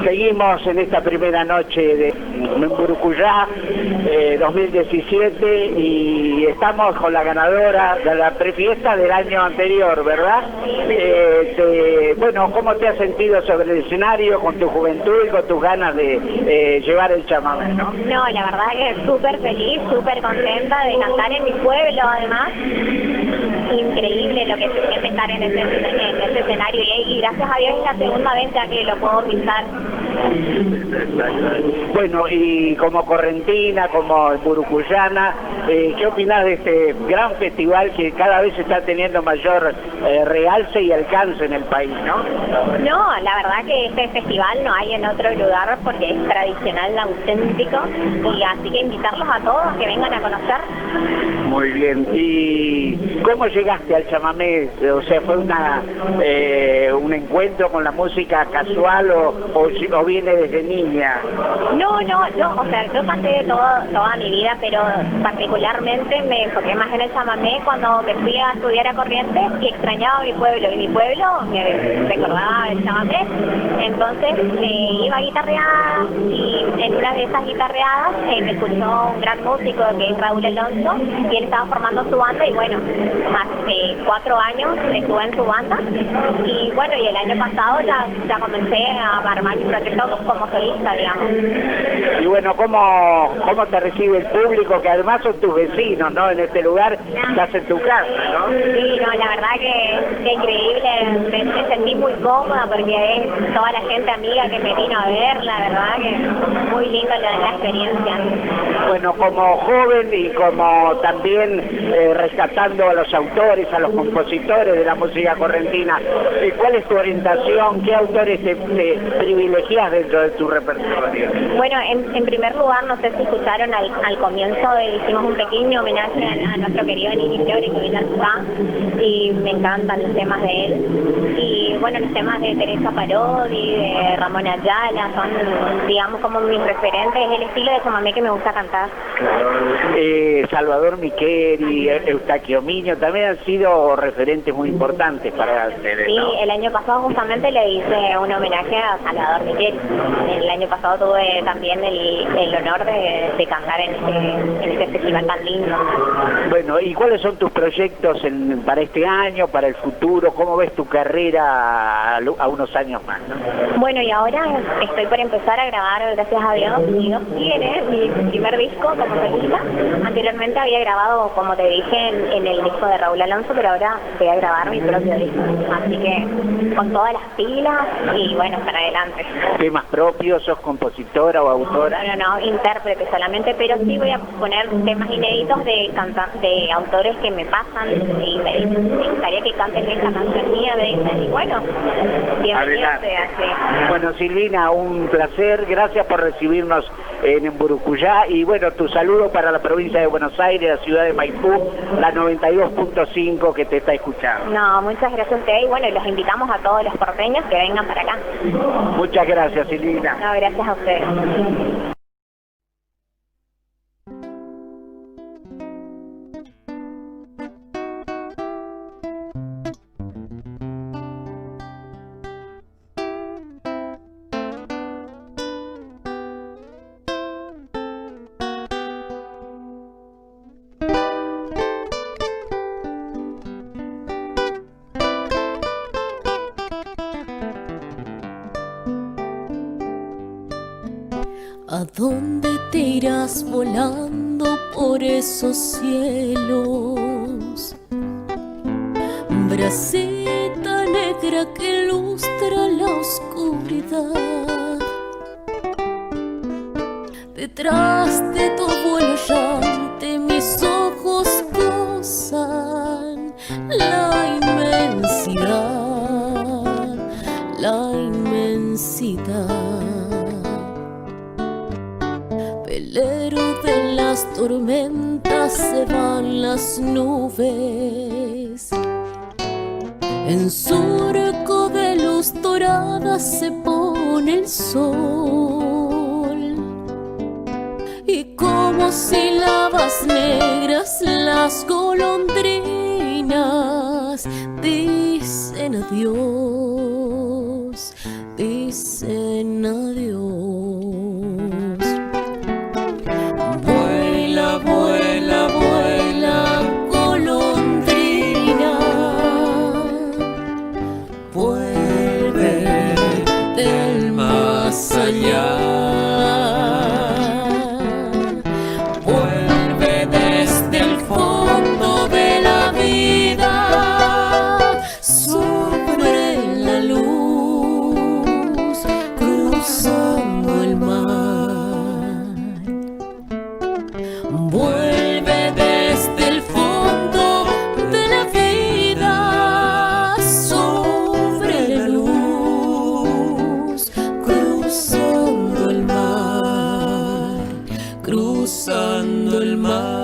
Seguimos en esta primera noche de Burucuyá 2017 y estamos con la ganadora de la prefiesta del año anterior, ¿verdad? Bueno, ¿cómo te has sentido sobre el escenario con tu juventud y con tus ganas de llevar el chamamé, no? No, la verdad que súper feliz, súper contenta de cantar en mi pueblo, además. Increíble lo que se siente estar en ese escenario y gracias a Dios es la segunda vez ya que lo puedo pisar. Bueno, y como correntina, como burucuyana, ¿qué opinás de este gran festival que cada vez está teniendo mayor realce y alcance en el país, no? No, la verdad que este festival no hay en otro lugar porque es tradicional, auténtico, y así que invitarlos a todos a que vengan a conocer. Muy bien. ¿Y cómo llegaste al chamamé? O sea, ¿fue un encuentro con la música casual o viene desde niña? No, o sea, yo canté toda mi vida, pero particularmente me enfoqué más en el chamamé cuando me fui a estudiar a Corrientes y extrañaba mi pueblo, y mi pueblo me recordaba el chamamé. Entonces iba a guitarrear y en una de esas guitarreadas me escuchó un gran músico que es Raúl Alonso y él estaba formando su banda y bueno, hace 4 años estuve en su banda y bueno, y el año pasado ya comencé a armar mi proyecto como solista, digamos. Y bueno, ¿cómo te recibe el público, que además son tus vecinos, ¿no? En este lugar estás en tu casa, ¿no? Sí, no, la verdad que increíble, me sentí muy cómoda porque es toda la gente amiga que me vino a ver, la verdad que muy linda la experiencia. Bueno, como joven y como también rescatando a los autores, a los compositores de la música correntina, ¿cuál es tu orientación? ¿Qué autores te privilegias dentro de tu repertorio? Bueno, en primer lugar, no sé si escucharon al comienzo, hicimos un pequeño homenaje a nuestro querido Nini Fiori, que vino acá, y me encantan los temas de él. Y bueno, los temas de Teresa Parodi, de Ramón Ayala, son, digamos, como mis referentes, el estilo de chamamé que me gusta cantar. Salvador Micheli, Eustaquio Miño, también han sido referentes muy importantes para ustedes, Sí, ¿no? el año pasado justamente le hice un homenaje a Salvador Micheli. El año pasado tuve también el honor de cantar en este festival tan lindo. Bueno, ¿y cuáles son tus proyectos para este año, para el futuro? ¿Cómo ves tu carrera a unos años más, ¿no? Bueno, y ahora estoy por empezar a grabar, gracias a Dios, si Dios quiere, mi primer disco como solista. Anteriormente había grabado, como te dije, en el disco de Raúl Alonso, pero ahora voy a grabar mi propio disco. Así que con todas las pilas y bueno, para adelante. ¿Temas propios? ¿Sos compositora o autora? No, intérprete solamente, pero sí voy a poner temas inéditos de autores que me pasan y me gustaría que canten esta canción mía, me dicen, y bueno, bienvenido sea, sí. Bueno, Silvina, un placer, gracias por recibirnos en Burucuyá y bueno, tu saludo para la provincia de Buenos Aires, la ciudad de Maipú, la 92.5 que te está escuchando. No, muchas gracias a ustedes y bueno, los invitamos a todos los porteños que vengan para acá. Muchas gracias, Silvina. No, gracias a ustedes. ¿A dónde te irás volando por esos cielos? Bracita negra que ilustra la oscuridad. Detrás de tu vuelo errante mis ojos gozan la inmensidad, la inmensidad. Velero de las tormentas se van las nubes, en surco de luz dorada se pone el sol, y como sílabas negras las golondrinas dicen adiós, dicen adiós. Vuela, vuela, vuela, golondrina, vuelve del más allá. Vuelve desde el fondo de la vida, sobre la luz, cruzando el mar. Vuelve desde el fondo de la vida, sobre la luz, cruzando el mar, cruzando el mar.